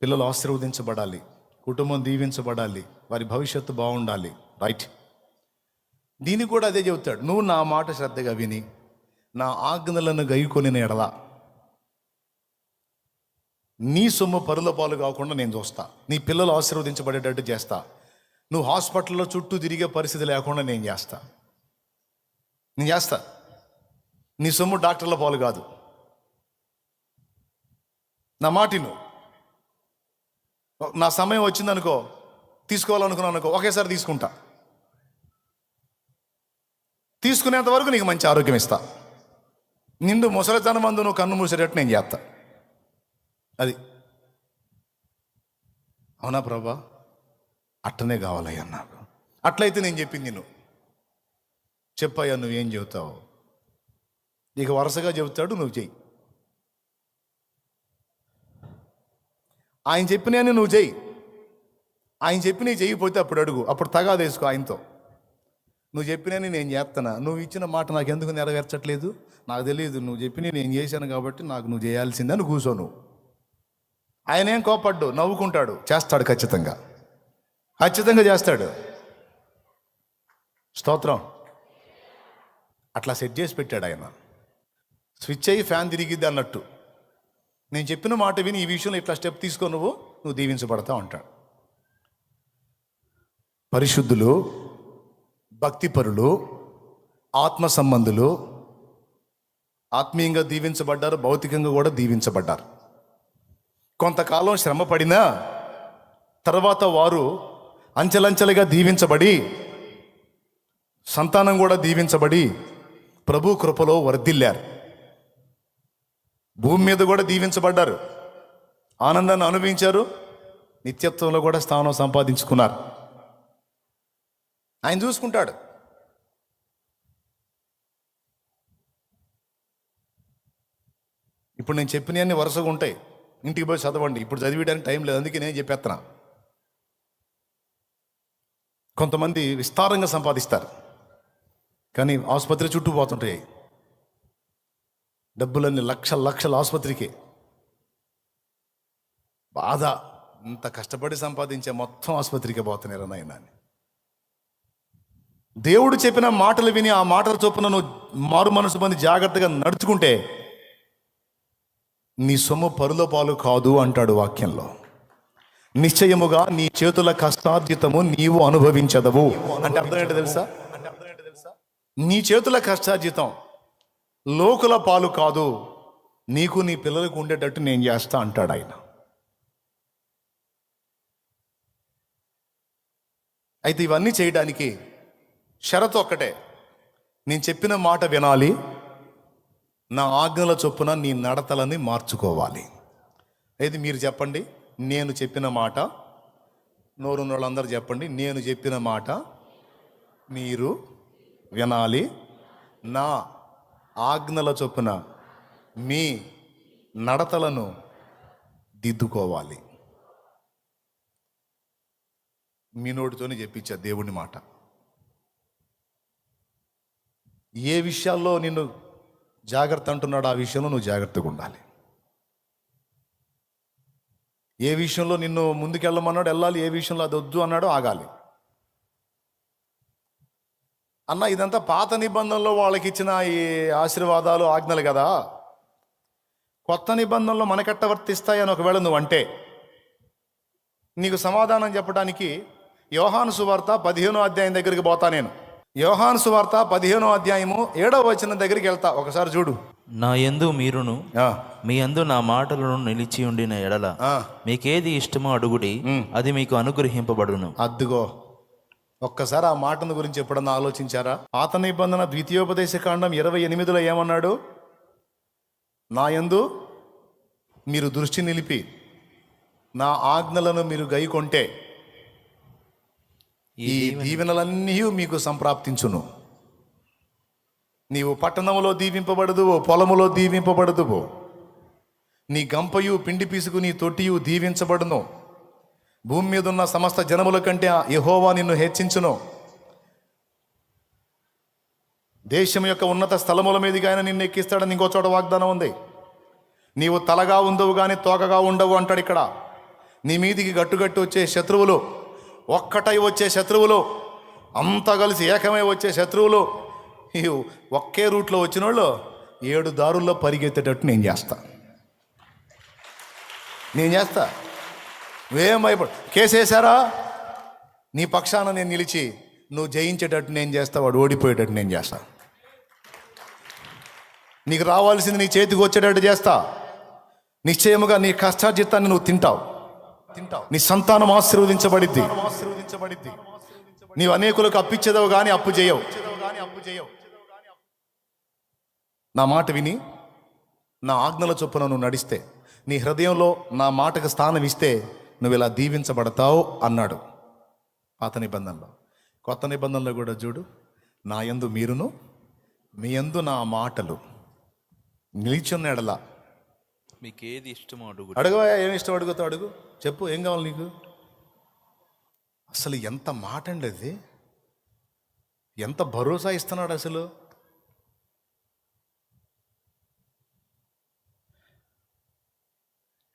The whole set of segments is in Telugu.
పిల్లలు ఆశీర్వదించబడాలి, కుటుంబం దీవించబడాలి, వారి భవిష్యత్తు బాగుండాలి. రైట్. దీనికి కూడా అదే చెబుతాడు, నువ్వు నా మాట శ్రద్ధగా విని నా ఆజ్ఞలను గైకొనిన ఎడల నీ సొమ్ము పరుల పాలు కాకుండా నేను చూస్తా, నీ పిల్లలు ఆశీర్వదించబడేటట్టు చేస్తా, నువ్వు హాస్పిటల్లో చుట్టూ తిరిగే పరిస్థితి లేకుండా నేను చేస్తా. నీ సొమ్ము డాక్టర్ల పాలు కాదు. నా మాటిను, నా సమయం వచ్చిందనుకో, తీసుకోవాలనుకున్నాను అనుకో, ఒకేసారి తీసుకుంటా. తీసుకునేంత వరకు నీకు మంచి ఆరోగ్యం ఇస్తా. నిండు ముసలితనం మందు నువ్వు కన్ను మూసేటట్టు నేను చేస్తా. అది అవునా ప్రభా? అట్టనే కావాలయ్యా నాకు. అట్లయితే నేను చెప్పింది నువ్వు చెప్పయ్యా, నువ్వేం చెబుతావు? నీకు వరుసగా చెబుతాడు, నువ్వు చెయ్యి. ఆయన చెప్పినాయని నువ్వు చెయ్యి. ఆయన చెప్పి నీ చెయ్యిపోతే అప్పుడు అడుగు, అప్పుడు తగాదేసుకో ఆయనతో. నువ్వు చెప్పినని నేను చేస్తానా, నువ్వు ఇచ్చిన మాట నాకు ఎందుకు నెరవేర్చట్లేదు, నాకు తెలియదు, నువ్వు చెప్పిన నేను చేశాను కాబట్టి నాకు నువ్వు చేయాల్సిందని కూర్చో. నువ్వు ఆయన ఏం కోపడ్డు, నవ్వుకుంటాడు, చేస్తాడు, ఖచ్చితంగా చేస్తాడు. స్తోత్రం. అట్లా సెట్ చేసి పెట్టాడు ఆయన. స్విచ్ అయ్యి ఫ్యాన్ తిరిగిద్ది అన్నట్టు. నేను చెప్పిన మాట విని ఈ విషయంలో ఇట్లా స్టెప్ తీసుకో, నువ్వు దీవించబడతావు అంటాడు. పరిశుద్ధులు, భక్తిపరులు, ఆత్మ సంబంధులు ఆత్మీయంగా దీవించబడ్డారు, భౌతికంగా కూడా దీవించబడ్డారు. కొంతకాలం శ్రమ పడినా తర్వాత వారు అంచెలంచెలుగా దీవించబడి, సంతానం కూడా దీవించబడి ప్రభు కృపలో వర్ధిల్లారు. భూమి మీద కూడా దీవించబడ్డారు, ఆనందాన్ని అనుభవించారు, నిత్యత్వంలో కూడా స్థానం సంపాదించుకున్నారు. ఆయన చూసుకుంటాడు. ఇప్పుడు నేను చెప్పినవన్నీ వరుసగా ఉంటాయి, ఇంటికి పోయి చదవండి. ఇప్పుడు చదివేయడానికి టైం లేదు, అందుకే నేను చెప్పేస్తున్నా. కొంతమంది విస్తారంగా సంపాదిస్తారు, కానీ ఆసుపత్రి చుట్టూ పోతుంటాయి. డబ్బులన్నీ లక్షల ఆసుపత్రికి. బాధ, ఇంత కష్టపడి సంపాదించే మొత్తం ఆసుపత్రికి పోతున్నారు నాయన అని. దేవుడు చెప్పిన మాటలు విని ఆ మాటల చొప్పున నువ్వు మారు మనసు పొంది జాగ్రత్తగా నడుచుకుంటే నీ సొమ్ము పరుల పాలు కాదు అంటాడు వాక్యంలో. నిశ్చయముగా నీ చేతుల కష్టార్జితము నీవు అనుభవించదవు అంటే అర్థం ఏంటో తెలుసా? నీ చేతుల కష్టార్జితం లోకుల పాలు కాదు, నీకు నీ పిల్లలకు ఉండేటట్టు నేను చేస్తా అంటాడు ఆయన. అయితే ఇవన్నీ చేయడానికి షరతు ఒక్కటే, నేను చెప్పిన మాట వినాలి, నా ఆజ్ఞల చొప్పున నీ నడతలని మార్చుకోవాలి. అయితే మీరు చెప్పండి, నేను చెప్పిన మాట. నోరున్న వాళ్ళందరూ చెప్పండి, నేను చెప్పిన మాట మీరు వినాలి, నా ఆజ్ఞల చొప్పున మీ నడతలను దిద్దుకోవాలి. మీ నోటితోనే చెప్పించా దేవుని మాట. ఏ విషయాల్లో నిన్ను జాగ్రత్త అంటున్నాడు, ఆ విషయంలో నువ్వు జాగ్రత్తగా ఉండాలి. ఏ విషయంలో నిన్ను ముందుకెళ్ళమన్నాడు వెళ్ళాలి, ఏ విషయంలో అది వద్దు అన్నాడో ఆగాలి. అన్న ఇదంతా పాత నిబంధనలో వాళ్ళకి ఇచ్చిన ఈ ఆశీర్వాదాలు, ఆజ్ఞలు కదా, కొత్త నిబంధనలో మనకెట్ట వర్తిస్తాయని ఒకవేళ నువ్వు అంటే నీకు సమాధానం చెప్పడానికి యోహాను సువార్త 15వ అధ్యాయం దగ్గరికి పోతా. నేను యోహాను సువార్త 15వ అధ్యాయము 7వ వచనం దగ్గరికి వెళ్తా. ఒకసారి చూడు. నా యందు మీరును మీ యందు నా మాటలను నిలిచి ఉండిన ఎడల మీకేది ఇష్టమో అడుగుడి, అది మీకు అనుగ్రహింపబడును. అద్దుగో, ఒక్కసారి ఆ మాటను గురించి ఎప్పుడన్నా ఆలోచించారా? పాత నిబంధన ద్వితీయోపదేశ కాండం 28లో ఏమన్నాడు? నా యందు మీరు దృష్టి నిలిపి నా ఆజ్ఞలను మీరు గైకొంటే ఈ దీవెనలన్నీ మీకు సంప్రాప్తించును. నీవు పట్టణములో దీవింపబడదువో, పొలములో దీవింపబడదువో, నీ గంపయు పిండి పీసుకు నీ తొట్టియు దీవించబడును. భూమి మీద ఉన్న సమస్త జనముల కంటే యెహోవా నిన్ను హెచ్చించును. దేశం యొక్క ఉన్నత స్థలముల మీదుగా ఆయన నిన్ను ఎక్కిస్తాడని ఇంకో చోట వాగ్దానం ఉంది. నీవు తలగా ఉండవు కానీ తోకగా ఉండవు అంటాడు ఇక్కడ. నీ మీదికి గట్టుగట్టు వచ్చే శత్రువులు, ఒక్కటై వచ్చే శత్రువులు, అంతా కలిసి ఏకమై వచ్చే శత్రువులు, ఈ ఒకే రూట్లో వచ్చిన వాళ్ళు 7 దారుల్లో పరిగెత్తేటట్టు నేను చేస్తా. నువ్వేం భయపడు. కేసేశారా, నీ పక్షాన నేను నిలిచి నువ్వు జయించేటట్టు నేను చేస్తా, వాడు ఓడిపోయేటట్టు నేను చేస్తా. నీకు రావాల్సింది నీ చేతికి వచ్చేటట్టు చేస్తా. నిశ్చయముగా నీ కష్టార్జితాన్ని నువ్వు తింటావు. నీ సంతానం ఆశీర్వదించబడిద్ది. నీవు అనేకులకు అప్పిచ్చేదవు కానీ అప్పు చేయవు. నా మాట విని నా ఆజ్ఞల చొప్పున నువ్వు నడిస్తే, నీ హృదయంలో నా మాటకు స్థానం ఇస్తే నువ్వు ఇలా దీవించబడతావు అన్నాడు పాత నిబంధనలో. కొత్త నిబంధనలో కూడా చూడు, నా యందు మీరును మీ యందు నా మాటలు నిలిచున్న ఎడల. మీకు ఏది ఇష్టమో అడుగు. అడగవా, ఏమి ఇష్టం అడుగుతావు, అడుగు, చెప్పు, ఏం కావాలి నీకు. అసలు ఎంత మాట అండి అది, ఎంత భరోసా ఇస్తున్నాడు అసలు.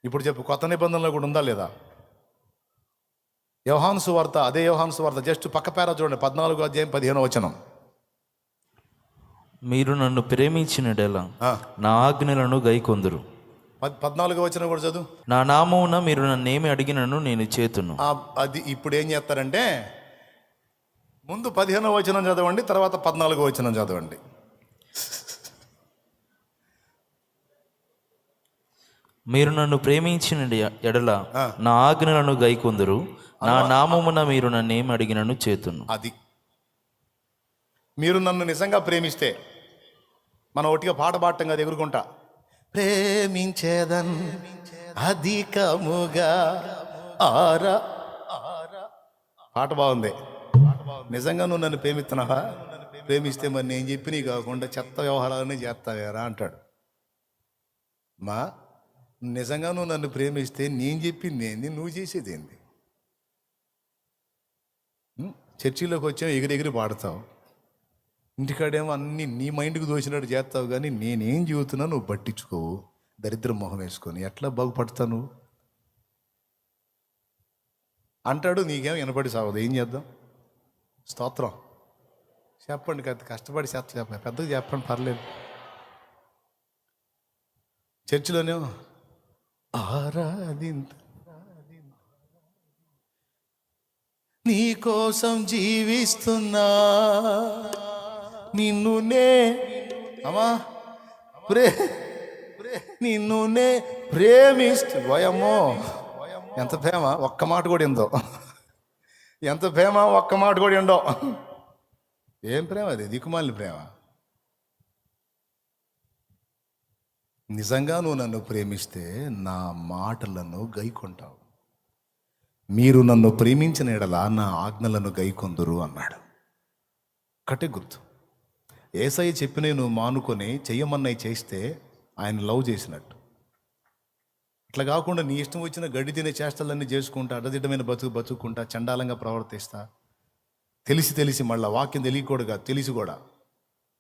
ఇప్పుడు చెప్పు, కొత్త నిబంధనలో కూడా ఉందా లేదా? యోహాను సువార్త, అదే యోహాను సువార్త జస్ట్ పక్క పేర చూడండి, 14వ అధ్యాయం 15వ వచనం. మీరు నన్ను ప్రేమించినడెలా నా ఆజ్ఞలను గైకొందురు. 14వ వచనం కూడా చదువు. నా నామమున మీరు నన్నేమి అడిగినను నేను చేతును. అది ఇప్పుడు ఏం చేస్తారంటే, ముందు 15వ వచనం చదవండి, తర్వాత 14వ వచనం చదవండి. మీరు నన్ను ప్రేమించిన ఎడల నా ఆజ్ఞలను గైకొందురు, నా నామమున మీరు నన్నేమి అడిగినను చేతును. అది మీరు నన్ను నిజంగా ప్రేమిస్తే, మనం ఒకటిగా పాట పాడటం కదా ఎగురుకుంటా, ప్రేమించేదన్ అధికముగా ఆరా. పాట బాగుంది. నిజంగా నువ్వు నన్ను ప్రేమిస్తున్నావా? ప్రేమిస్తే మరి నేను చెప్పి నీ కాకుండా చెత్త వ్యవహారాలన్నీ చేస్తావేరా అంటాడు. మా నిజంగా నువ్వు నన్ను ప్రేమిస్తే నేను చెప్పింది ఏంది, నువ్వు చేసేది ఏంది? చర్చిలోకి వచ్చావు, ఎగిరెగిరి పాడతావు, ఇంటికాడేమో అన్నీ నీ మైండ్కి దోచినట్టు చేస్తావు, కానీ నేనేం చెబుతున్నా నువ్వు పట్టించుకోవు. దరిద్రం మొహం వేసుకొని ఎట్లా బాగుపడతాను అంటాడు. నీకేమో వినపడి సాగదు, ఏం చేద్దాం? స్తోత్రం చెప్పండి, కష్టపడి చెప్పండి, పెద్దగా చెప్పండి, పర్లేదు. చర్చిలోనేమో ఆరాధింత నీ కోసం జీవిస్తున్నా, నిన్నునే అమ్మా నిన్నునే ప్రేమిస్తూ. భయమ్మో, ఎంత ప్రేమ, ఒక్క మాట కూడా ఎందో, ఎంత ప్రేమ, ఒక్క మాట కూడా ఎండో. ఏం ప్రేమ అది, దిక్కుమాలిన ప్రేమ. నిజంగా నువ్వు నన్ను ప్రేమిస్తే నా మాటలను గైకొంటావు. మీరు నన్ను ప్రేమించిన ఎడల నా ఆజ్ఞలను గైకొందురు అన్నాడు. ఒకటే గుర్తు, యేసయ్య చెప్పినవి నువ్వు మానుకొని చెయ్యమన్నవి చేస్తే ఆయన లవ్ చేసినట్టు. అట్లా కాకుండా నీ ఇష్టం వచ్చిన గడ్డి తినే చేష్టలన్నీ చేసుకుంటా, అడ్డదిడ్డమైన బతుకుంటా, చండాలంగా ప్రవర్తిస్తా, తెలిసి మళ్ళీ వాక్యం తెలియకూడగా తెలిసి కూడా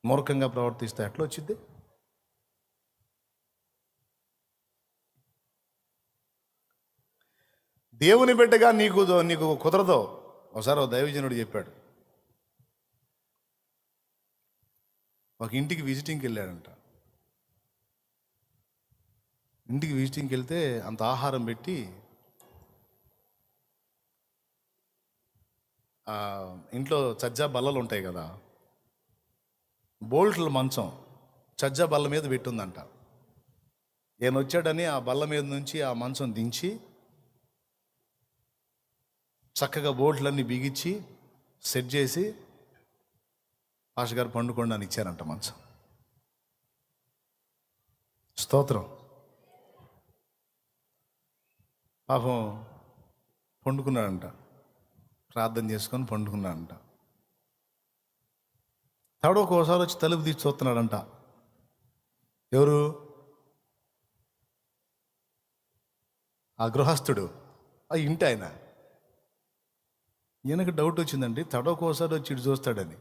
మూర్ఖంగా ప్రవర్తిస్తా, ఎట్లా వచ్చింది? దేవుని బిడ్డగా నీకు కుదరదు. ఒకసారి ఒక దైవజనుడు చెప్పాడు, ఒక ఇంటికి విజిటింగ్కి వెళ్ళాడంట. ఇంటికి విజిటింగ్కి వెళ్తే అంత ఆహారం పెట్టి ఇంట్లో చజ్జా బల్లలు ఉంటాయి కదా, బోల్ట్ల మంచం చజ్జా బల్ల మీద పెట్టుందంట. ఈయన వచ్చాడని ఆ బల్ల మీద నుంచి ఆ మంచం దించి చక్కగా బోల్ట్లన్నీ బిగించి సెట్ చేసి పాష గారు పండుకోండి అని ఇచ్చారంట మంచం. స్తోత్రం. పాపం పండుకున్నాడంట, ప్రార్థన చేసుకొని పండుకున్నాడంట. ఒకసారి వచ్చి తలుపు తీసి చూస్తున్నాడంట. ఎవరు? ఆ గృహస్థుడు, ఆ ఇంటి ఆయన. ఈయనకు డౌట్ వచ్చిందండి, ఒకసారి వచ్చి ఇటు చూస్తాడని.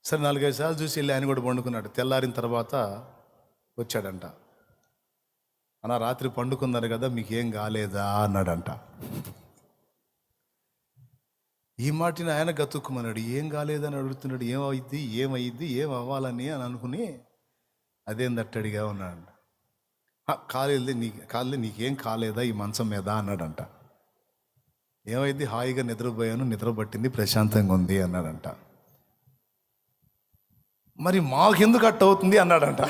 సరే 4-5 సార్లు చూసి వెళ్ళి ఆయన కూడా పండుకున్నాడు. తెల్లారిన తర్వాత వచ్చాడంట. అన్న రాత్రి పండుకున్నారు కదా, మీకేం కాలేదా అన్నాడంట. ఈ మాటని ఆయన గతుక్కుమన్నాడు. ఏం కాలేదని అడుగుతున్నాడు, ఏమైద్ది ఏం అవ్వాలని అని అనుకుని అదేందట్టు అడిగా ఉన్నాడు. కాలేదు నీకేం కాలేదా ఈ మంచం మీద అన్నాడంట. ఏమైంది, హాయిగా నిద్రపోయాను, నిద్ర పట్టింది, ప్రశాంతంగా ఉంది అన్నాడంట. మరి మాకెందుకు అట్ట అవుతుంది అన్నాడంట.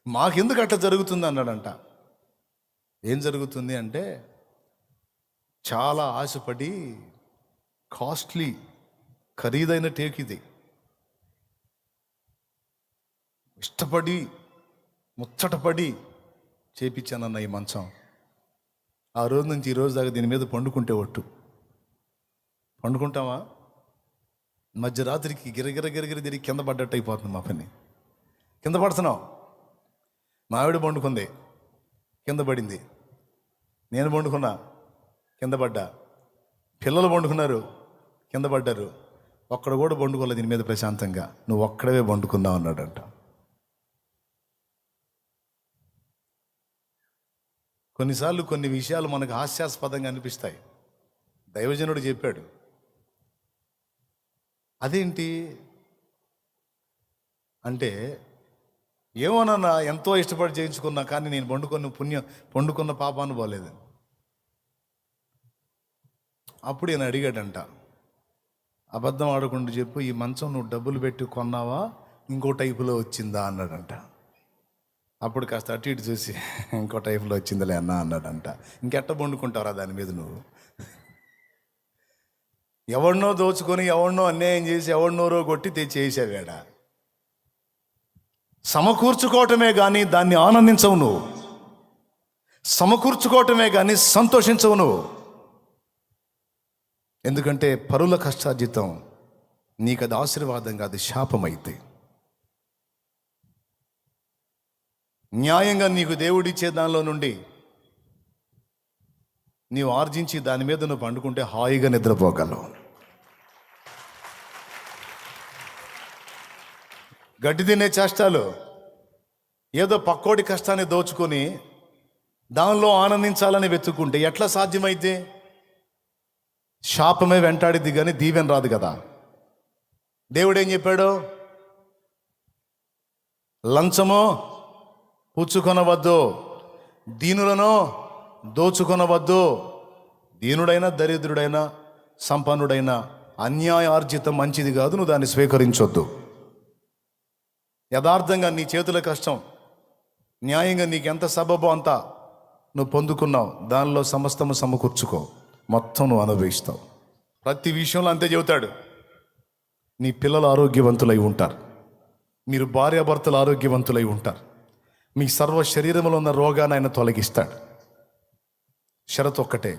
మాకెందుకు అట్ట జరుగుతుంది అన్నాడంట. ఏం జరుగుతుంది అంటే, చాలా ఆశపడి కాస్ట్లీ ఖరీదైన టేక్ ఇది, ఇష్టపడి ముచ్చటపడి చేపించానన్న ఈ మంచం. ఆ రోజు నుంచి ఈ రోజు దాకా దీని మీద పండుకుంటే ఒట్టు. పండుకుంటావా, మధ్యరాత్రికి గిరగిర తిరిగి కింద పడ్డట్టు అయిపోతుంది మా పని. కింద పడుతున్నావు. మా ఆవిడ పండుకుంది, కింద పడింది. నేను పండుకున్నా, కింద పడ్డా. పిల్లలు పండుకున్నారు, కింద పడ్డారు. ఒక్కడు కూడా పండుకోలేదు దీని మీద ప్రశాంతంగా. నువ్వు ఒక్కడవే పండుకున్నావు అన్నాడంట. కొన్నిసార్లు కొన్ని విషయాలు మనకు హాస్యాస్పదంగా అనిపిస్తాయి. దైవజనుడు చెప్పాడు. అదేంటి అంటే, ఏమోనన్నా ఎంతో ఇష్టపడి చేయించుకున్నా, కానీ నేను పండుకున్న పాపాను పోలేదు. అప్పుడు ఈయన అడిగాడంట, అబద్ధం ఆడకుండా చెప్పు, ఈ మంచం నువ్వు డబ్బులు పెట్టి కొన్నావా, ఇంకో టైపులో వచ్చిందా అన్నాడంట. అప్పుడు కాస్త అటు ఇటు చూసి, ఇంకో టైపులో వచ్చిందిలే అన్న అన్నాడంట. ఇంకెట్ట పండుకుంటారా దాని మీద నువ్వు? ఎవరినో దోచుకొని, ఎవరినో అన్యాయం చేసి, ఎవరినోరో కొట్టి తెచ్చేసావేడ. సమకూర్చుకోవటమే కానీ దాన్ని ఆనందించవు నువ్వు. సమకూర్చుకోవటమే కానీ సంతోషించవు నువ్వు. ఎందుకంటే పరుల కష్టార్జితం నీకు అది ఆశీర్వాదం కాదు, శాపమైతే. న్యాయంగా నీకు దేవుడిచ్చే దానిలో నుండి నీవు ఆర్జించి దాని మీద నువ్వు పండుకుంటే హాయిగా నిద్రపోగలవు. గడ్డి తినే చేష్టాలు, ఏదో పక్కోడి కష్టాన్ని దోచుకొని దానిలో ఆనందించాలని వెతుక్కుంటే ఎట్లా సాధ్యమైతే? శాపమే వెంటాడిద్ది కానీ దీవెన రాదు కదా. దేవుడేం చెప్పాడు? లంచమో పుచ్చుకొనవద్దు, దీనులను దోచుకొనవద్దు. దీనుడైనా దరిద్రుడైనా సంపన్నుడైనా అన్యాయార్జితం మంచిది కాదు, నువ్వు దాన్ని స్వీకరించొద్దు. యథార్థంగా నీ చేతుల కష్టం, న్యాయంగా నీకు ఎంత సబబో అంతా నువ్వు పొందుకున్నావు, దానిలో సమస్తము సమకూర్చుకో, మొత్తం నువ్వు అనుభవిస్తావు. ప్రతి విషయంలో అంతే చెబుతాడు. నీ పిల్లలు ఆరోగ్యవంతులై ఉంటారు, మీరు భార్యాభర్తలు ఆరోగ్యవంతులై ఉంటారు, మీ సర్వ శరీరంలో ఉన్న రోగాన్ని ఆయన తొలగిస్తాడు. షరతు ఒక్కటే,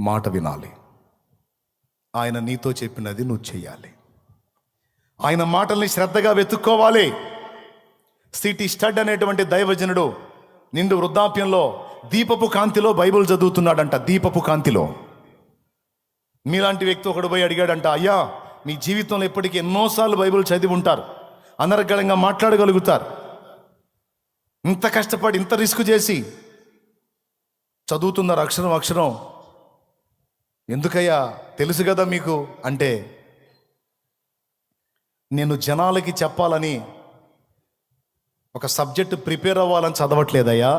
మాట వినాలి. ఆయన నీతో చెప్పినది నువ్వు చెయ్యాలి. ఆయన మాటల్ని శ్రద్ధగా వెతుక్కోవాలి. సిటీ స్టడ్ అనేటువంటి దైవజనుడు నిండు వృద్ధాప్యంలో దీపపు కాంతిలో బైబిల్ చదువుతున్నాడంట. దీపపు కాంతిలో. మీలాంటి వ్యక్తి ఒకడు పోయి అడిగాడంట, అయ్యా మీ జీవితంలో ఎప్పటికీ ఎన్నోసార్లు బైబిల్ చదివి ఉంటారు, అనర్గళంగా మాట్లాడగలుగుతారు, ఇంత కష్టపడి ఇంత రిస్క్ చేసి చదువుతున్నారు అక్షరం ఎందుకయ్యా, తెలుసు కదా మీకు అంటే, నేను జనాలకి చెప్పాలని ఒక సబ్జెక్టు ప్రిపేర్ అవ్వాలని చదవట్లేదయ్యా.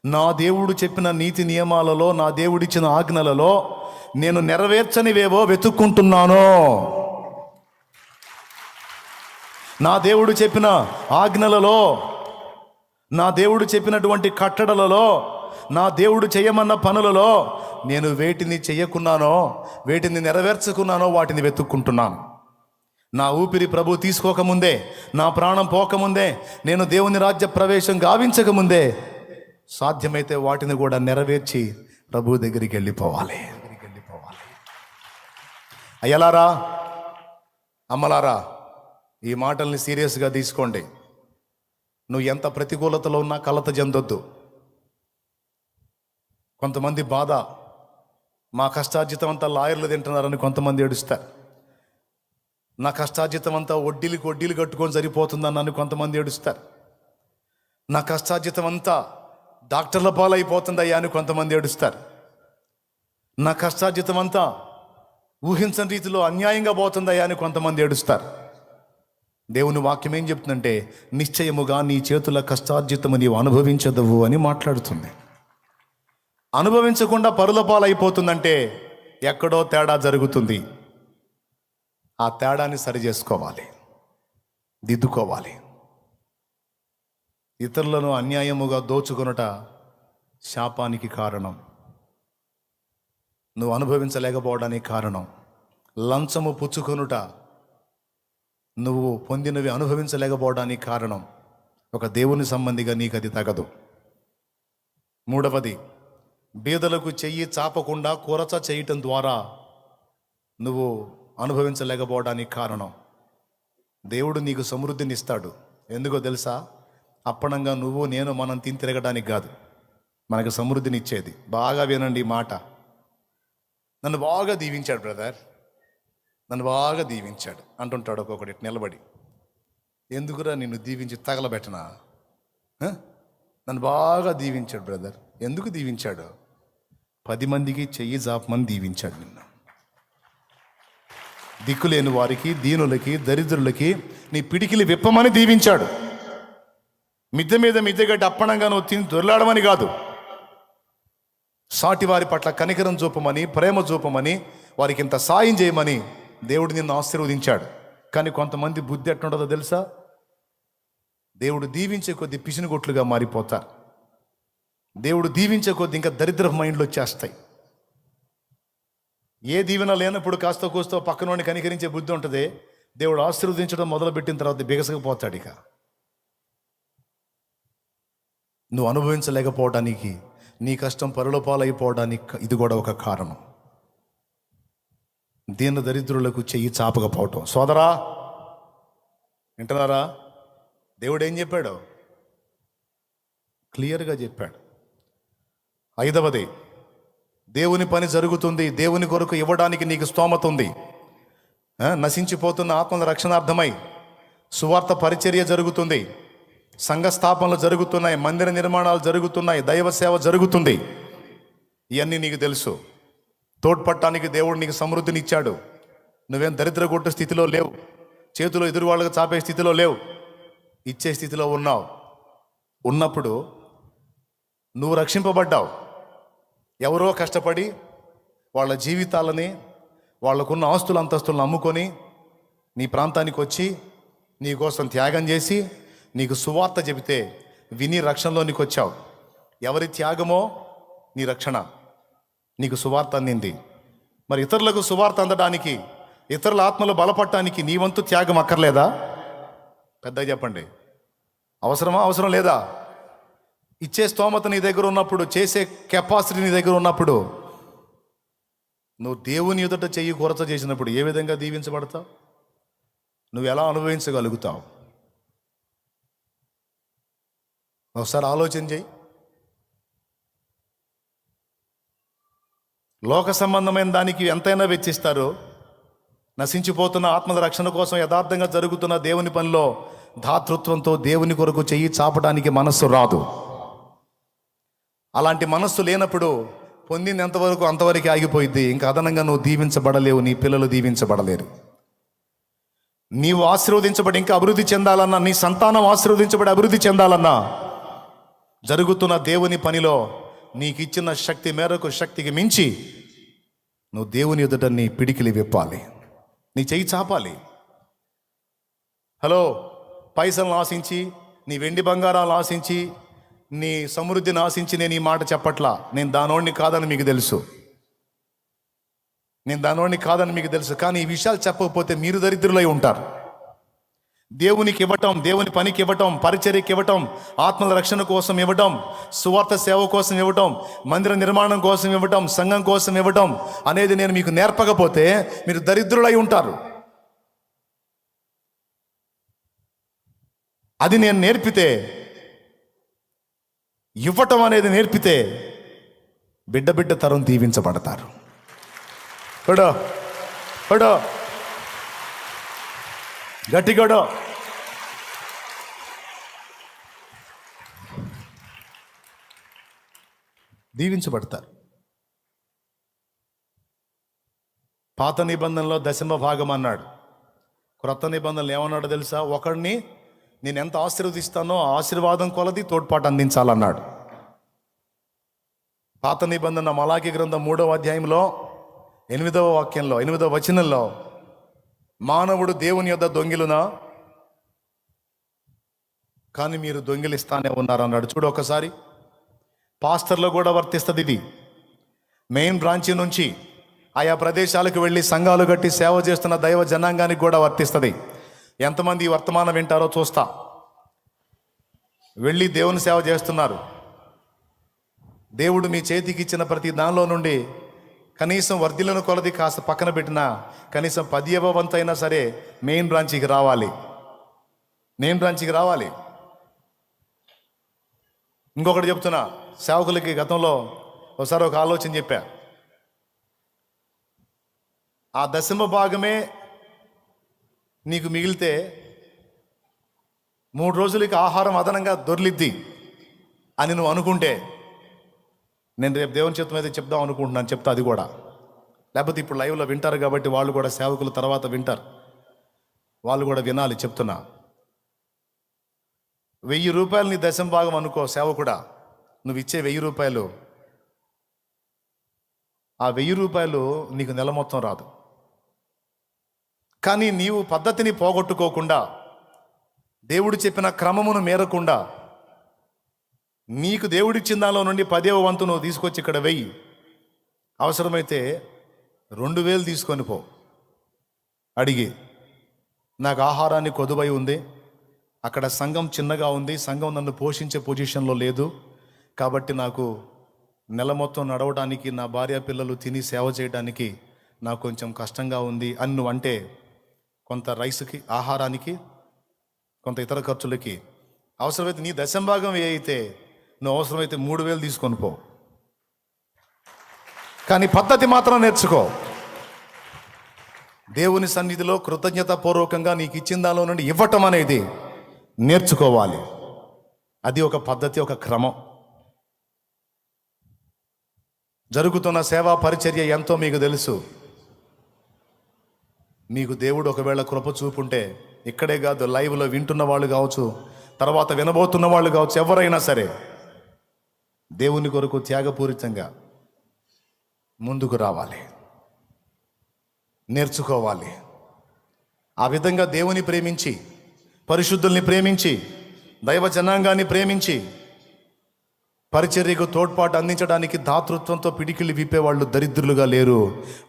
నా దేవుడు చెప్పిన నీతి నియమాలలో, నా దేవుడిచ్చిన ఆజ్ఞలలో నేను నెరవేర్చనివేవో వెతుక్కుంటున్నాను. నా దేవుడు చెప్పిన ఆజ్ఞలలో, నా దేవుడు చెప్పినటువంటి కట్టడలలో, నా దేవుడు చేయమన్న పనులలో నేను వేటిని చెయ్యకున్నానో, వేటిని నెరవేర్చుకున్నానో వాటిని వెతుక్కుంటున్నాను. నా ఊపిరి ప్రభు తీసుకోకముందే, నా ప్రాణం పోకముందే, నేను దేవుని రాజ్య ప్రవేశం గావించకముందే సాధ్యమైతే వాటిని కూడా నెరవేర్చి ప్రభు దగ్గరికి వెళ్ళిపోవాలి. అయ్యలారా, అమ్మలారా, ఈ మాటల్ని సీరియస్గా తీసుకోండి. నువ్వు ఎంత ప్రతికూలతలో ఉన్నా కలత చెందొద్దు. కొంతమంది బాధ, మా కష్టార్జితం అంతా లాయర్లు తింటున్నారని కొంతమంది ఏడుస్తారు. నా కష్టార్జితం అంతా వడ్డీలు కట్టుకొని సరిపోతుందన్నని కొంతమంది ఏడుస్తారు. నా కష్టార్జితం అంతా డాక్టర్ల పాలైపోతుందయ్యా అని కొంతమంది ఏడుస్తారు. నా కష్టార్జితం అంతా ఊహించని రీతిలో అన్యాయంగా పోతుందయ్యా అని కొంతమంది ఏడుస్తారు. దేవుని వాక్యం ఏం చెప్తుందంటే, నిశ్చయముగా నీ చేతుల కష్టార్జితము నీవు అనుభవించదవు అని మాట్లాడుతుంది. అనుభవించకుండా పరుల పాలైపోతుందంటే ఎక్కడో తేడా జరుగుతుంది. ఆ తేడాన్ని సరి చేసుకోవాలి, దిద్దుకోవాలి. ఇతరులను అన్యాయముగా దోచుకొనుట శాపానికి కారణం. నువ్వు అనుభవించలేకపోవడానికి కారణం. లంచము పుచ్చుకొనుట, నువ్వు పొందినవి అనుభవించలేకపోవడానికి కారణం. ఒక దేవుని సంబంధిగా నీకు అది తగదు. మూడవది, బీదలకు చెయ్యి చాపకుండా కొరచ చేయటం ద్వారా నువ్వు అనుభవించలేకపోవడానికి కారణం. దేవుడు నీకు సమృద్ధిని ఇస్తాడు. ఎందుకో తెలుసా? అప్పనంగా నువ్వు నేను మనం తిని తిరగడానికి కాదు, మనకు సమృద్ధిని ఇచ్చేది. బాగా వినండి ఈ మాట. నన్ను బాగా దీవించాడు బ్రదర్, నన్ను బాగా దీవించాడు అంటుంటాడు ఒక్కొక్కటి నిలబడి. ఎందుకురా నిన్ను దీవించి తగలబెట్టనా? నన్ను బాగా దీవించాడు బ్రదర్. ఎందుకు దీవించాడు? 10 మందికి చెయ్యి జాపమని దీవించాడు నిన్ను. దిక్కులేని వారికి, దీనులకి, దరిద్రులకి నీ పిడికిలి విప్పమని దీవించాడు. మిద్దె మీద మిద్దెగడ్డి అప్పనంగా నువ్వు తిని దొర్లాడమని కాదు, సాటి వారి పట్ల కనికరం చూపమని, ప్రేమ చూపమని, వారికి ఇంత సాయం చేయమని దేవుడు నిన్ను ఆశీర్వదించాడు. కానీ కొంతమంది బుద్ధి ఎట్లుంటుందో తెలుసా? దేవుడు దీవించే కొద్ది పిసినుగొట్లుగా మారిపోతారు. దేవుడు దీవించే కొద్ది ఇంకా దరిద్ర మైండ్లు వచ్చేస్తాయి. ఏ దీవెన లేనప్పుడు కాస్త కూస్తో పక్కనోడిని కనికరించే బుద్ధి ఉంటుంది. దేవుడు ఆశీర్వదించడం మొదలుపెట్టిన తర్వాత బిగసకపోతాడు. ఇక నువ్వు అనుభవించలేకపోవడానికి, నీ కష్టం పరులపాలైపోవడానికి ఇది కూడా ఒక కారణం. దీన దరిద్రులకు చెయ్యి చాపకపోవటం. సోదరా వింటున్నారా? దేవుడు ఏం చెప్పాడు? క్లియర్గా చెప్పాడు. 5వది, దేవుని పని జరుగుతుంది. దేవుని కొరకు ఇవ్వడానికి నీకు స్తోమత ఉంది. నశించిపోతున్న ఆత్మల రక్షణార్థమై సువార్త పరిచర్య జరుగుతుంది, సంఘ స్థాపనలు జరుగుతున్నాయి, మందిర నిర్మాణాలు జరుగుతున్నాయి, దైవ సేవ జరుగుతుంది. ఇవన్నీ నీకు తెలుసు. తోడ్పడటానికి దేవుడు నీకు సమృద్ధిని ఇచ్చాడు. నువ్వేం దరిద్ర కొట్టు స్థితిలో లేవు, చేతిలో ఎదురు వాళ్ళకి చాపే స్థితిలో లేవు, ఇచ్చే స్థితిలో ఉన్నావు. ఉన్నప్పుడు నువ్వు రక్షింపబడ్డావు. ఎవరో కష్టపడి వాళ్ళ జీవితాలని, వాళ్ళకున్న ఆస్తులు అంతస్తులను అమ్ముకొని నీ ప్రాంతానికి వచ్చి నీ కోసం త్యాగం చేసి నీకు సువార్త చెబితే విని రక్షణలోనికి వచ్చావు. ఎవరి త్యాగమో నీ రక్షణ. నీకు సువార్త అందింది. మరి ఇతరులకు సువార్త అందడానికి, ఇతరుల ఆత్మలు బలపడటానికి నీ వంతు త్యాగం అక్కర్లేదా? పెద్దగా చెప్పండి. అవసరమా? అవసరం లేదా? ఇచ్చే స్తోమత నీ దగ్గర ఉన్నప్పుడు, చేసే కెపాసిటీ నీ దగ్గర ఉన్నప్పుడు, నువ్వు దేవుని ఎదుట చెయ్యి కొరత చేసినప్పుడు ఏ విధంగా దీవించబడతావు? నువ్వు ఎలా అనుభవించగలుగుతావు? ఒకసారి ఆలోచన చేయి. లోక సంబంధమైన దానికి ఎంతైనా వెచ్చిస్తారు. నశించిపోతున్న ఆత్మల రక్షణ కోసం యథార్థంగా జరుగుతున్న దేవుని పనిలో ధాతృత్వంతో దేవుని కొరకు చెయ్యి చాపడానికి మనస్సు రాదు. అలాంటి మనస్సు లేనప్పుడు పొందింది ఎంతవరకు అంతవరకు ఆగిపోయింది. ఇంకా అదనంగా నువ్వు దీవించబడలేవు, నీ పిల్లలు దీవించబడలేరు. నీవు ఆశీర్వదించబడి ఇంకా అభివృద్ధి చెందాలన్నా, నీ సంతానం ఆశీర్వదించబడి అభివృద్ధి చెందాలన్నా, జరుగుతున్న దేవుని పనిలో నీకు ఇచ్చిన శక్తి మేరకు, శక్తికి మించి నువ్వు దేవుని ఎదుట నీ పిడికిలి విప్పాలి, నీ చెయ్యి చాపాలి. హలో, పైసలను ఆశించి, నీ వెండి బంగారాలను ఆశించి, నీ సమృద్ధిని ఆశించి నేను ఈ మాట చెప్పట్లా. నేను దానోడిని కాదని మీకు తెలుసు, కానీ ఈ విషయాలు చెప్పకపోతే మీరు దరిద్రులై ఉంటారు. దేవునికి ఇవ్వటం, దేవుని పనికి ఇవ్వటం, పరిచర్యకి ఇవ్వటం, ఆత్మల రక్షణ కోసం ఇవ్వటం, సువార్త సేవ కోసం ఇవ్వటం, మందిర నిర్మాణం కోసం ఇవ్వటం, సంఘం కోసం ఇవ్వటం అనేది నేను మీకు నేర్పకపోతే మీరు దరిద్రులై ఉంటారు. అది నేను నేర్పితే, ఇవ్వటం అనేది నేర్పితే బిడ్డ తరం దీవించబడతారు. గట్టిగడో. దీవించబడతారు. పాత నిబంధనలో దశమ భాగం అన్నాడు. క్రొత్త నిబంధనలు ఏమన్నాడు తెలుసా? ఒకడిని నేను ఎంత ఆశీర్వదిస్తానో ఆ ఆశీర్వాదం కొలది తోడ్పాటు అందించాలన్నాడు. పాత నిబంధన మలాకి గ్రంథం 3వ అధ్యాయంలో 8వ వాక్యంలో 8వ వచనంలో, మానవుడు దేవుని యొద్ద దొంగిలునా, కానీ మీరు దొంగిలిస్తానే ఉన్నారు అన్నాడు. చూడు ఒకసారి. పాస్టర్లో కూడా వర్తిస్తుంది ఇది. మెయిన్ బ్రాంచి నుంచి ఆయా ప్రదేశాలకు వెళ్ళి సంఘాలు కట్టి సేవ చేస్తున్న దైవ జనాంగానికి కూడా వర్తిస్తుంది. ఎంతమంది ఈ వర్తమానం వింటారో చూస్తా. వెళ్ళి దేవుని సేవ చేస్తున్నారు. దేవుడు మీ చేతికి ఇచ్చిన ప్రతి దానిలో నుండి కనీసం వర్ధిలను కొలది కాస్త పక్కన పెట్టినా కనీసం 10వ వంతు అయినా సరే మెయిన్ బ్రాంచికి రావాలి. ఇంకొకటి చెప్తున్నా, సేవకులకి గతంలో ఒకసారి ఒక ఆలోచన చెప్పా. ఆ దశమ భాగమే నీకు మిగిలితే 3 రోజులకి ఆహారం అదనంగా దొర్లిద్ది అని నువ్వు అనుకుంటే, నేను రేపు దేవుని చిత్తం అయితే చెప్దాం అనుకుంటున్నాను, చెప్తా అది కూడా. లేకపోతే ఇప్పుడు లైవ్లో వింటారు కాబట్టి వాళ్ళు కూడా సేవకులు తర్వాత వింటారు, వాళ్ళు కూడా వినాలి చెప్తున్నా. 1000 రూపాయలు నీ దశమ భాగం అనుకో సేవకుడా. నువ్వు ఇచ్చే 1000 రూపాయలు, ఆ 1000 రూపాయలు నీకు నెల మొత్తం రాదు. కానీ నీవు పద్ధతిని పోగొట్టుకోకుండా, దేవుడు చెప్పిన క్రమమును మేరకుండా, నీకు దేవుడిచ్చిన దానిలో నుండి 10వ వంతు నువ్వు తీసుకొచ్చి ఇక్కడ వెయ్యి. అవసరమైతే 2000 తీసుకొని పో. అడిగి, నాకు ఆహారాన్ని కొదువై ఉంది, అక్కడ సంఘం చిన్నగా ఉంది, సంఘం నన్ను పోషించే పొజిషన్లో లేదు, కాబట్టి నాకు నెల మొత్తం నడవడానికి, నా భార్య పిల్లలు తిని సేవ చేయడానికి నాకు కొంచెం కష్టంగా ఉంది అని నువ్వు అంటే, కొంత రైస్కి, ఆహారానికి, కొంత ఇతర ఖర్చులకి అవసరమైతే నీ దశమ భాగం ఏ అయితే నువ్వు అవసరమైతే 3000 తీసుకొని పో. కానీ పద్ధతి మాత్రం నేర్చుకో. దేవుని సన్నిధిలో కృతజ్ఞతాపూర్వకంగా నీకు ఇచ్చిన దానిలో నుండి ఇవ్వటం అనేది నేర్చుకోవాలి. అది ఒక పద్ధతి, ఒక క్రమం. జరుగుతున్న సేవా పరిచర్య ఎంతో మీకు తెలుసు. మీకు దేవుడు ఒకవేళ కృప చూపుంటే, ఇక్కడే కాదు లైవ్లో వింటున్న వాళ్ళు కావచ్చు, తర్వాత వినబోతున్న వాళ్ళు కావచ్చు, ఎవరైనా సరే దేవుని కొరకు త్యాగపూరితంగా ముందుకు రావాలి, నేర్చుకోవాలి. ఆ విధంగా దేవుని ప్రేమించి, పరిశుద్ధుల్ని ప్రేమించి, దైవ జనాంగాన్ని ప్రేమించి, పరిచర్యకు తోడ్పాటు అందించడానికి దాతృత్వంతో పిడికిలి విప్పేవాళ్ళు దరిద్రులుగా లేరు.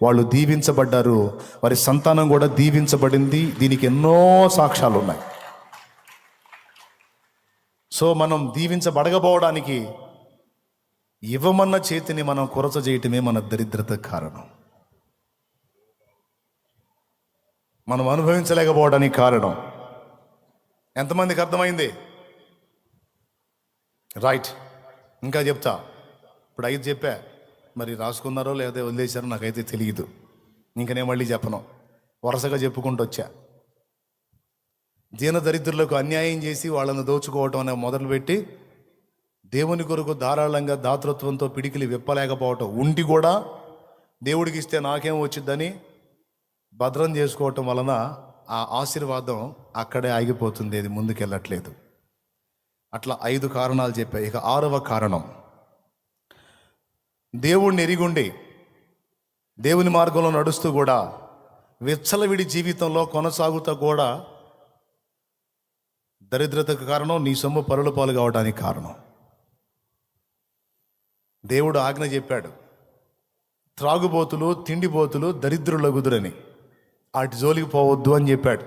వాళ్ళు దీవించబడ్డారు, వారి సంతానం కూడా దీవించబడింది. దీనికి ఎన్నో సాక్ష్యాలు ఉన్నాయి. సో మనం దీవించబడకపోవడానికి ఇవ్వమన్న చేతిని మనం కొరత చేయటమే మన దరిద్రత కారణం. మనం అనుభవించలేకపోవడానికి కారణం. ఎంతమందికి అర్థమైంది? రైట్. ఇంకా చెప్తా. ఇప్పుడు 5 చెప్పా, మరి రాసుకున్నారో లేదా వదిలేశారో నాకైతే తెలియదు. ఇంక నేను మళ్ళీ చెప్పను, వరుసగా చెప్పుకుంటూ వచ్చా. దీన దరిద్రులకు అన్యాయం చేసి వాళ్ళను దోచుకోవటం అనే మొదలుపెట్టి, దేవుని కొరకు ధారాళంగా దాతృత్వంతో పిడికిలి విప్పలేకపోవటం, ఉండి కూడా దేవుడికి ఇస్తే నాకేం వచ్చిద్దని భద్రం చేసుకోవటం వలన ఆ ఆశీర్వాదం అక్కడే ఆగిపోతుంది, అది ముందుకెళ్ళట్లేదు. అట్లా 5 కారణాలు చెప్పా. ఇక 6వ కారణం, దేవుణ్ణి ఎరిగుండి దేవుని మార్గంలో నడుస్తూ కూడా విచ్చలవిడి జీవితంలో కొనసాగుతూ కూడా దరిద్రతకు కారణం, నీ సొమ్ము పరుల పాలు కావడానికి కారణం. దేవుడు ఆజ్ఞ చెప్పాడు, త్రాగుబోతులు, తిండిబోతులు దరిద్రులగుదురని, వాటి జోలికి పోవద్దు అని చెప్పాడు.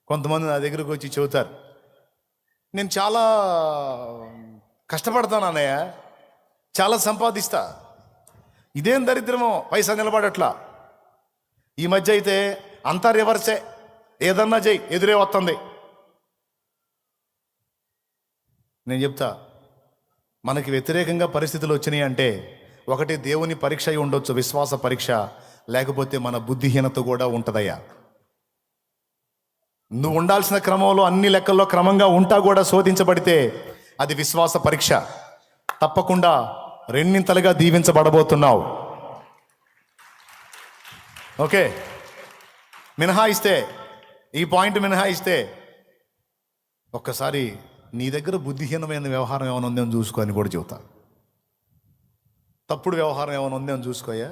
కొంతమంది నా దగ్గరకు వచ్చి చెబుతారు, నేను చాలా కష్టపడతాను అన్నయ్య, చాలా సంపాదిస్తా, ఇదేం దరిద్రమో, పైసా నిలబడట్లా. ఈ మధ్య అయితే అంతా రివర్సే, ఏదన్నా చెయ్యి ఎదురే వస్తుంది. నేను చెప్తా, మనకి వ్యతిరేకంగా పరిస్థితులు వచ్చినాయి అంటే, ఒకటి దేవుని పరీక్ష అయి ఉండొచ్చు, విశ్వాస పరీక్ష, లేకపోతే మన బుద్ధిహీనత కూడా ఉంటుందయ్యా. నువ్వు ఉండాల్సిన క్రమంలో అన్ని లెక్కల్లో క్రమంగా ఉంటా కూడా శోధించబడితే అది విశ్వాస పరీక్ష. తప్పకుండా రెండింతలుగా దీవించబడబోతున్నావు. ఓకే, మినహాయిస్తే, ఈ పాయింట్ మినహాయిస్తే ఒక్కసారి నీ దగ్గర బుద్ధిహీనమైన వ్యవహారం ఏమైనా ఉందేమో చూసుకో అని కూడా చెబుతా. తప్పుడు వ్యవహారం ఏమైనా ఉందేమో చూసుకోయా.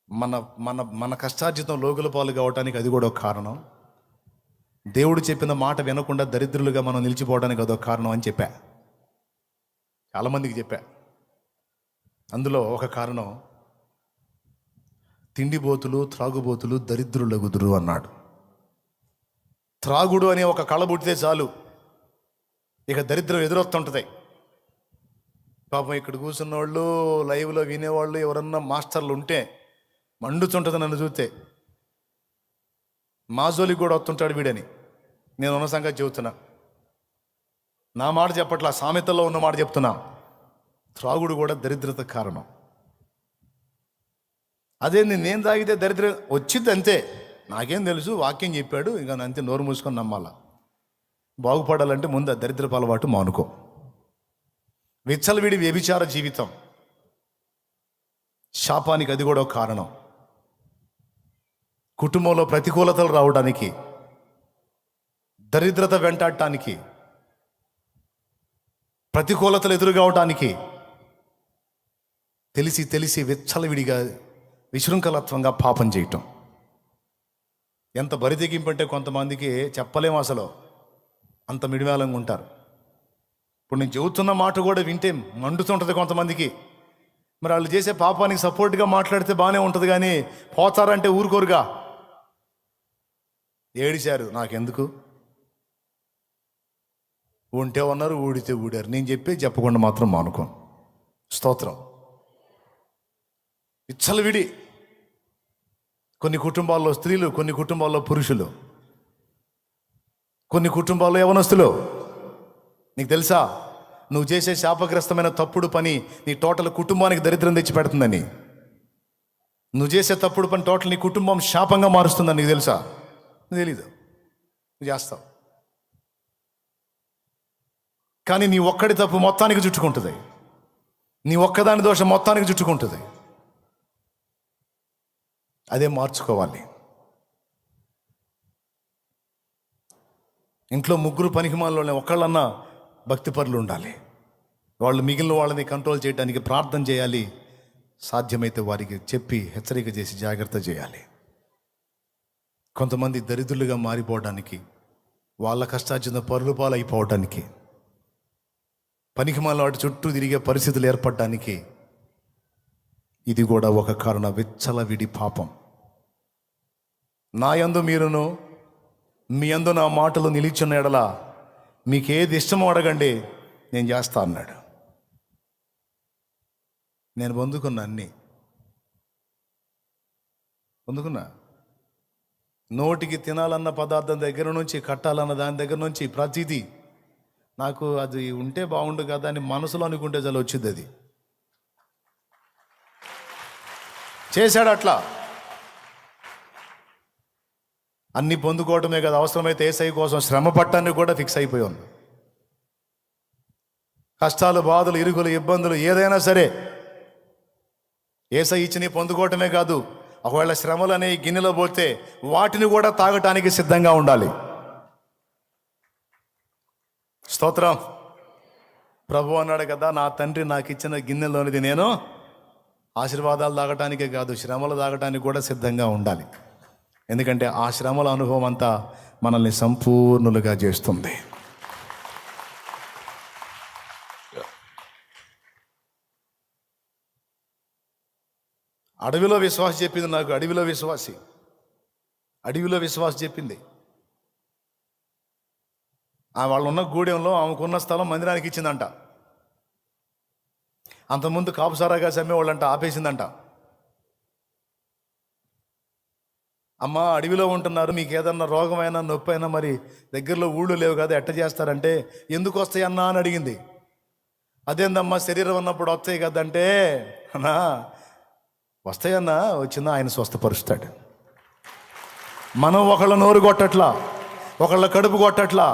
మన మన మన కష్టార్జితం లోగుల పాలు కావటానికి అది కూడా ఒక కారణం. దేవుడు చెప్పిన మాట వినకుండా దరిద్రులుగా మనం నిలిచిపోవడానికి అదొక కారణం అని చెప్పా, చాలామందికి చెప్పా. అందులో ఒక కారణం, తిండిబోతులు త్రాగుబోతులు దరిద్రులగుదురు అన్నాడు. త్రాగుడు అనే ఒక కళ పుట్టితే చాలు, ఇక దరిద్రం ఎదురొస్తుంటుంది. పాపం ఇక్కడ కూర్చున్న వాళ్ళు, లైవ్లో వినేవాళ్ళు ఎవరన్నా మాస్టర్లు ఉంటే మండుతుంటుంది నన్ను చూస్తే. మా జోలికి కూడా వస్తుంటాడు వీడని నేను ఉన్న సంగతి చెబుతున్నా. నా మాట చెప్పట్లా, సామెతల్లో ఉన్న మాట చెప్తున్నా. త్రాగుడు కూడా దరిద్రత కారణం. అదే నేను తాగితే దరిద్రం వచ్చింది అంతే, నాకేం తెలుసు, వాక్యం చెప్పాడు, ఇంకా అంతే, నోరు మూసుకొని నమ్మాలా. బాగుపడాలంటే ముందు ఆ దరిద్రపు అలవాటు మానుకో. విచ్చలవిడి వ్యభిచార జీవితం శాపానికి అది కూడా ఒక కారణం. కుటుంబంలో ప్రతికూలతలు రావడానికి, దరిద్రత వెంటాడటానికి, ప్రతికూలతలు ఎదురుగావటానికి తెలిసి తెలిసి విచ్చలవిడిగా విశృంఖలత్వంగా పాపం చేయటం. ఎంత బరితెగింపంటే కొంతమందికి చెప్పలేము అసలు, అంత మిడివేలంగా ఉంటారు. ఇప్పుడు నేను చెబుతున్న మాట కూడా వింటే మండుతుంటుంది కొంతమందికి. మరి వాళ్ళు చేసే పాపానికి సపోర్ట్గా మాట్లాడితే బాగానే ఉంటుంది, కానీ పోతారంటే ఊరుకోరుగా. ఏడిశారు, నాకెందుకు, ఉంటే ఉన్నారు, ఊడితే ఊడారు. నేను చెప్పకుండా మాత్రం మానుకోను. స్తోత్రం. విచ్చలవిడి. కొన్ని కుటుంబాల్లో స్త్రీలు, కొన్ని కుటుంబాల్లో పురుషులు, కొన్ని కుటుంబాల్లో యవనస్తులు. నీకు తెలుసా, నువ్వు చేసే శాపగ్రస్తమైన తప్పుడు పని నీ టోటల్ కుటుంబానికి దరిద్రం తెచ్చి పెడుతుందని. నువ్వు చేసే తప్పుడు పని టోటల్ నీ కుటుంబం శాపంగా మారుస్తుందని నీకు తెలుసా? తెలీదు, నువ్వు చేస్తావు. కానీ నీ ఒక్కడి తప్పు మొత్తానికి చుట్టుకుంటుంది, నీ ఒక్కదాని దోషం మొత్తానికి చుట్టుకుంటుంది. అదే మార్చుకోవాలి. ఇంట్లో ముగ్గురు పనికిమాలలో ఒకళ్ళన్నా భక్తిపరులు ఉండాలి. వాళ్ళు మిగిలిన వాళ్ళని కంట్రోల్ చేయడానికి ప్రార్థన చేయాలి. సాధ్యమైతే వారికి చెప్పి హెచ్చరిక చేసి జాగ్రత్త చేయాలి. కొంతమంది దరిద్రులుగా మారిపోవడానికి, వాళ్ళ కష్టార్జిత పరులు పాలు అయిపోవడానికి, పనికిమాల వాటి చుట్టూ తిరిగే పరిస్థితులు ఏర్పడడానికి ఇది కూడా ఒక కారణం. విచ్చలవిడి పాపం. నా యందు మీరును మీ యందు నా మాటలు నిలిచిన ఎడల మీకేది ఇష్టమో అడగండి, నేను చేస్తా అన్నాడు. నేను పొందుకున్నా, అన్నీ పొందుకున్నా. నోటికి తినాలన్న పదార్థం దగ్గర నుంచి, కట్టాలన్న దాని దగ్గర నుంచి ప్రతిదీ నాకు అది ఉంటే బాగుండు కదా అని మనసులో అనుకుంటే చాలా వచ్చింది. అది చేశాడు అట్లా. అన్ని పొందుకోవటమే కదా, అవసరమైతే యేసయ్య కోసం శ్రమ పట్టాన్ని కూడా ఫిక్స్ అయిపోయాను. కష్టాలు, బాధలు, ఇరుకులు, ఇబ్బందులు ఏదైనా సరే యేసయ్య ఇచ్చి పొందుకోవటమే కాదు, ఒకవేళ శ్రమలు అనే గిన్నెలో పోతే వాటిని కూడా తాగటానికి సిద్ధంగా ఉండాలి. స్తోత్రం. ప్రభు అన్నాడు కదా, నా తండ్రి నాకు ఇచ్చిన గిన్నెలోనిది నేను ఆశీర్వాదాలు తాగటానికే కాదు, శ్రమలు తాగటానికి కూడా సిద్ధంగా ఉండాలి. ఎందుకంటే ఆ శ్రమల అనుభవం అంతా మనల్ని సంపూర్ణులుగా చేస్తుంది. అడవిలో విశ్వాసం చెప్పింది నాకు. అడవిలో విశ్వాసం చెప్పింది. వాళ్ళు ఉన్న గూడెంలో ఆమెకున్న స్థలం మందిరానికి ఇచ్చిందంట. అంతకుముందు కాపుసారాగా సమ్మేవాళ్ళంట, ఆపేసిందంట. అమ్మ, అడవిలో ఉంటున్నారు, మీకు ఏదన్నా రోగమైనా నొప్పి అయినా మరి దగ్గరలో ఊళ్ళు లేవు కదా, ఎట్ట చేస్తారంటే, ఎందుకు వస్తాయి అన్నా అని అడిగింది. అదేందమ్మా, శరీరం ఉన్నప్పుడు వస్తాయి కదంటే, అన్నా వస్తాయన్నా, వచ్చిందా ఆయన స్వస్థపరుస్తాడు. మనం ఒకళ్ళ నోరు కొట్టట్లా, ఒకళ్ళ కడుపు కొట్టట్లా,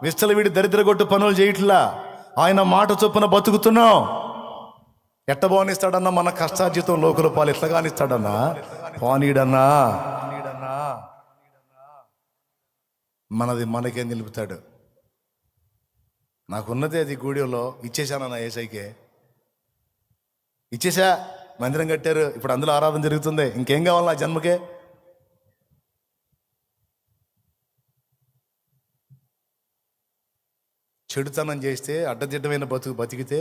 విచ్చలవిడి దరిద్ర కొట్టు పనులు చేయట్లా, ఆయన మాట చొప్పున బతుకుతున్నాం. ఎట్ట బానిస్తాడన్నా మన కష్టార్జితం లోకుల పాలు ఎట్లా కానిస్తాడన్నా? పానీడన్నా, మనది మనకే నిలుపుతాడు. నాకున్నది అది గూడెంలో ఇచ్చేసానన్నా ఏసైకే ఇచ్చేసా. మందిరం కట్టారు, ఇప్పుడు అందులో ఆరాధన జరుగుతుంది. ఇంకేం కావాలి నా జన్మకే? చెడుతనం చేస్తే అడ్డదిడ్డమైన బతికితే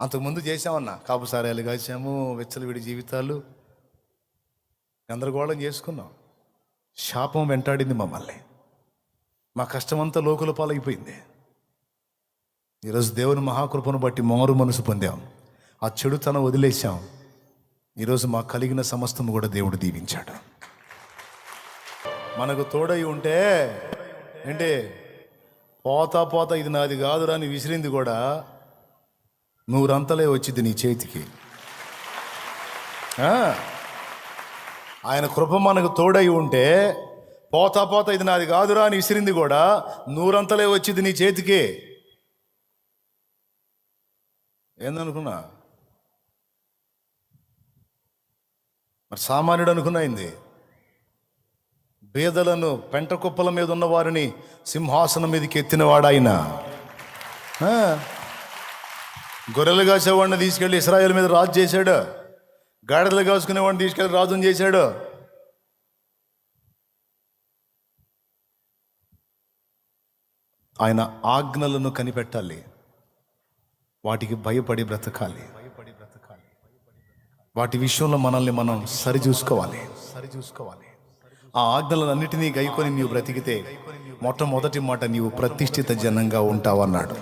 అంతకుముందు చేసామన్నా. కాపు సారాలు కాసాము, విచ్చలవిడి జీవితాలు, గందరగోళం చేసుకున్నాం. శాపం వెంటాడింది మమ్మల్ని. మా కష్టమంతా లోకుల పాలైపోయింది. ఈరోజు దేవుని మహాకృపను బట్టి మారు మనసు పొందాం. ఆ చెడుతనం వదిలేసాం. ఈరోజు మాకు కలిగిన సమస్తము కూడా దేవుడు దీవించాడు. మనకు తోడై ఉంటే ఏంటి, పోతా ఇది నాది కాదురా అని విసిరింది కూడా నూరంతలే వచ్చింది నీ చేతికి. ఆయన కృప మనకు తోడై ఉంటే పోతా ఇది నాది కాదురా అని విసిరింది కూడా నూరంతలే వచ్చింది నీ చేతికి. ఏందనుకున్నా? మరి సామాన్యుడు అనుకున్నైంది. బేదలను పెంట కుప్పల మీద ఉన్న వారిని సింహాసనం మీదకి ఎత్తినవాడు ఆయన. గొర్రెలు కాసేవాడిని తీసుకెళ్ళి ఇశ్రాయేలు మీద రాజు చేశాడు. గాడిదలు కాసుకునేవాడిని తీసుకెళ్ళి రాజుని చేశాడు. ఆయన ఆజ్ఞలను కనిపెట్టాలి, వాటికి భయపడి బ్రతకాలి. వాటి విషయంలో మనల్ని మనం సరిచూసుకోవాలి. ఆ ఆజ్ఞలన్నిటినీ గైకొని నీవు బ్రతికితే మొట్టమొదటి మాట, నీవు ప్రతిష్ఠిత జనంగా ఉంటావన్నాడు.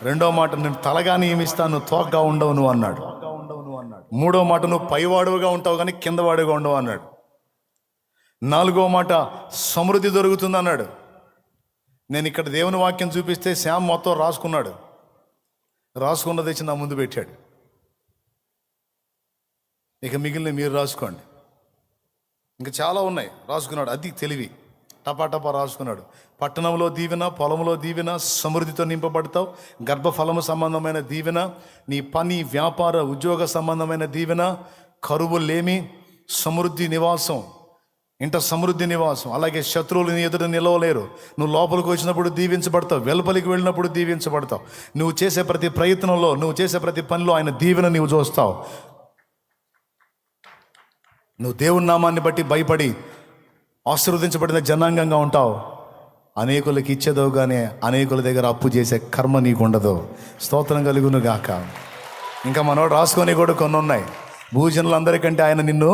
రెండో మాట, నేను తలగా నియమిస్తాను, తోకగా ఉండవు నువ్వు అన్నాడు. మూడో మాట, నువ్వు పైవాడుగా ఉంటావు కానీ కిందవాడుగా ఉండవు అన్నాడు. నాలుగో మాట, సమృద్ధి దొరుకుతుంది అన్నాడు. నేను ఇక్కడ దేవుని వాక్యం చూపిస్తే శ్యామ్ మొత్తం రాసుకున్నాడు. రాసుకున్నది తెచ్చి నా ముందు పెట్టాడు. ఇక మిగిలిన మీరు రాసుకోండి. ఇంకా చాలా ఉన్నాయి రాసుకున్నాడు. అది తెలివి. టపా రాసుకున్నాడు. పట్టణంలో దీవెన, పొలంలో దీవెన, సమృద్ధితో నింపబడతావు. గర్భఫలము సంబంధమైన దీవెన, నీ పని, వ్యాపార, ఉద్యోగ సంబంధమైన దీవెన, కరువులేమి, సమృద్ధి నివాసం, ఇంట సమృద్ధి నివాసం. అలాగే శత్రువులు నీ ఎదుట నిలవలేరు. నువ్వు లోపలికి వచ్చినప్పుడు దీవించబడతావు, వెలుపలికి వెళ్ళినప్పుడు దీవించబడతావు. నువ్వు చేసే ప్రతి ప్రయత్నంలో, నువ్వు చేసే ప్రతి పనిలో ఆయన దీవెన నీవు చూస్తావు. నువ్వు దేవుని నామాన్ని బట్టి భయపడి ఆశీర్వదించబడిన జనాంగంగా ఉంటావు. అనేకులకి ఇచ్చేదవు కానీ అనేకుల దగ్గర అప్పు చేసే కర్మ నీకు ఉండదు. స్తోత్రం కలుగును గాక. ఇంకా మనోడు రాసుకొని కూడా కొన్ని ఉన్నాయి. భూజనులందరికంటే ఆయన నిన్ను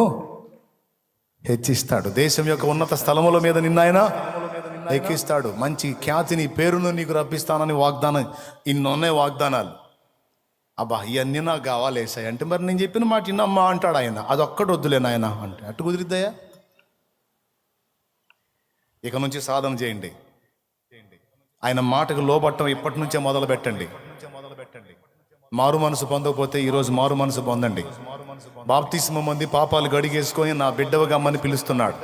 హెచ్చిస్తాడు. దేశం యొక్క ఉన్నత స్థలముల మీద నిన్న ఆయన ఎక్కిస్తాడు. మంచి ఖ్యాతిని, పేరును నీకు రప్పిస్తానని వాగ్దానం. ఇన్నున్నాయి వాగ్దానాలు. అబ్బా ఇవన్నీ నాకు కావాలి ఏసయ్య అంటే, మరి నేను చెప్పిన మాట ఇన్నమ్మా అంటాడు ఆయన. అదొక్కటి వద్దులేను ఆయన అంటే అటు కుదిరిద్దయా? ఇక నుంచి సాధన చేయండి. ఆయన మాటకు లోబట్టం ఇప్పటి నుంచే మొదలు పెట్టండి. మారు మనసు పొందకపోతే ఈరోజు మారు మనసు పొందండి. బాప్తిస్మం పొంది పాపాలు గడిగేసుకొని నా బిడ్డవగా అమ్మని పిలుస్తున్నాడు.